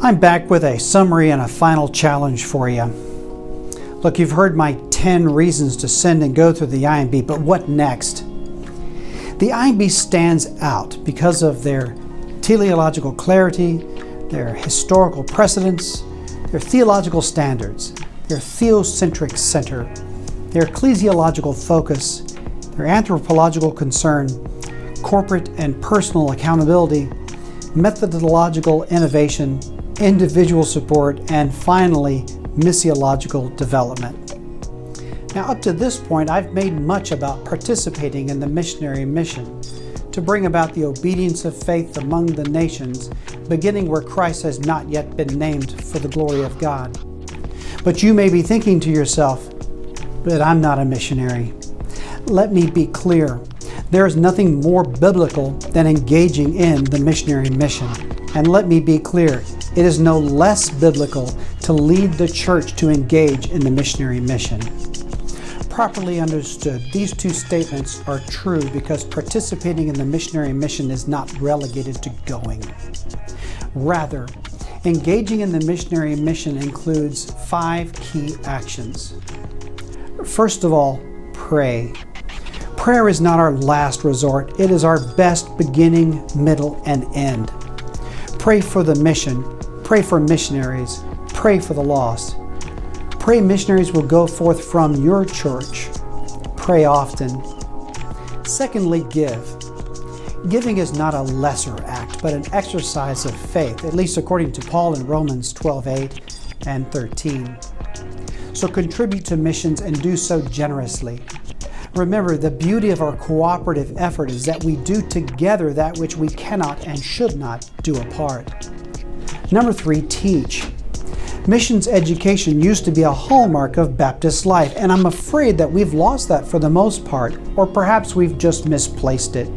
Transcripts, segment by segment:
I'm back with a summary and a final challenge for you. Look, you've heard my 10 reasons to send and go through the IMB, but what next? The IMB stands out because of their teleological clarity, their historical precedents, their theological standards, their theocentric center, their ecclesiological focus, their anthropological concern, corporate and personal accountability, methodological innovation, individual support, and finally, missiological development. Now, up to this point, I've made much about participating in the missionary mission to bring about the obedience of faith among the nations, beginning where Christ has not yet been named for the glory of God. But you may be thinking to yourself, but I'm not a missionary. Let me be clear. There is nothing more biblical than engaging in the missionary mission. And let me be clear, it is no less biblical to lead the church to engage in the missionary mission. Properly understood, these two statements are true because participating in the missionary mission is not relegated to going. Rather, engaging in the missionary mission includes 5 key actions. First of all, pray. Prayer is not our last resort. It is our best beginning, middle, and end. Pray for the mission. Pray for missionaries. Pray for the lost. Pray missionaries will go forth from your church. Pray often. Secondly, give. Giving is not a lesser act, but an exercise of faith, at least according to Paul in Romans 12:8 and 13. So contribute to missions and do so generously. Remember, the beauty of our cooperative effort is that we do together that which we cannot and should not do apart. Number 3, teach. Missions education used to be a hallmark of Baptist life, and I'm afraid that we've lost that for the most part, or perhaps we've just misplaced it.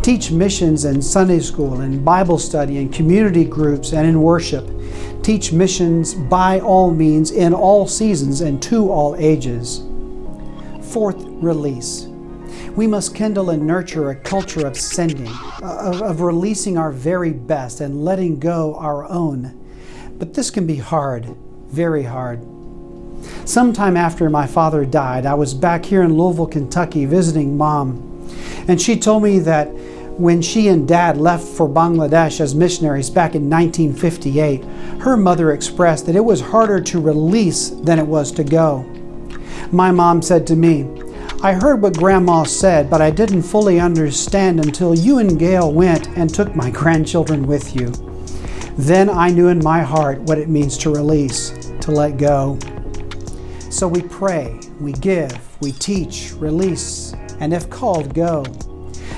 Teach missions in Sunday school, in Bible study, in community groups, and in worship. Teach missions by all means, in all seasons, and to all ages. Fourth, release. We must kindle and nurture a culture of sending, of releasing our very best and letting go our own. But this can be hard, very hard. Sometime after my father died, I was back here in Louisville, Kentucky visiting Mom. And she told me that when she and Dad left for Bangladesh as missionaries back in 1958, her mother expressed that it was harder to release than it was to go. My mom said to me, "I heard what Grandma said, but I didn't fully understand until you and Gail went and took my grandchildren with you. Then I knew in my heart what it means to release, to let go." So we pray, we give, we teach, release, and if called, go.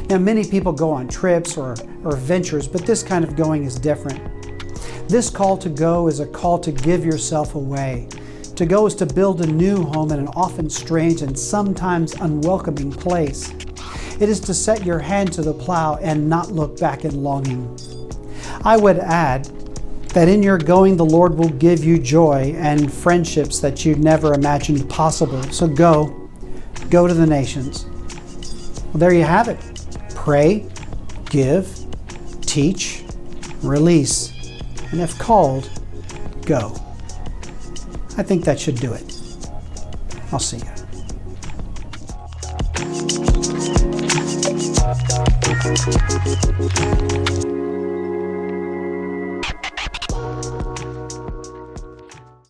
Now, many people go on trips or ventures, but this kind of going is different. This call to go is a call to give yourself away. To go is to build a new home in an often strange and sometimes unwelcoming place. It is to set your hand to the plow and not look back in longing. I would add that in your going, the Lord will give you joy and friendships that you never imagined possible. So go to the nations. Well, there you have it. Pray, give, teach, release, and if called, go. I think that should do it. I'll see you.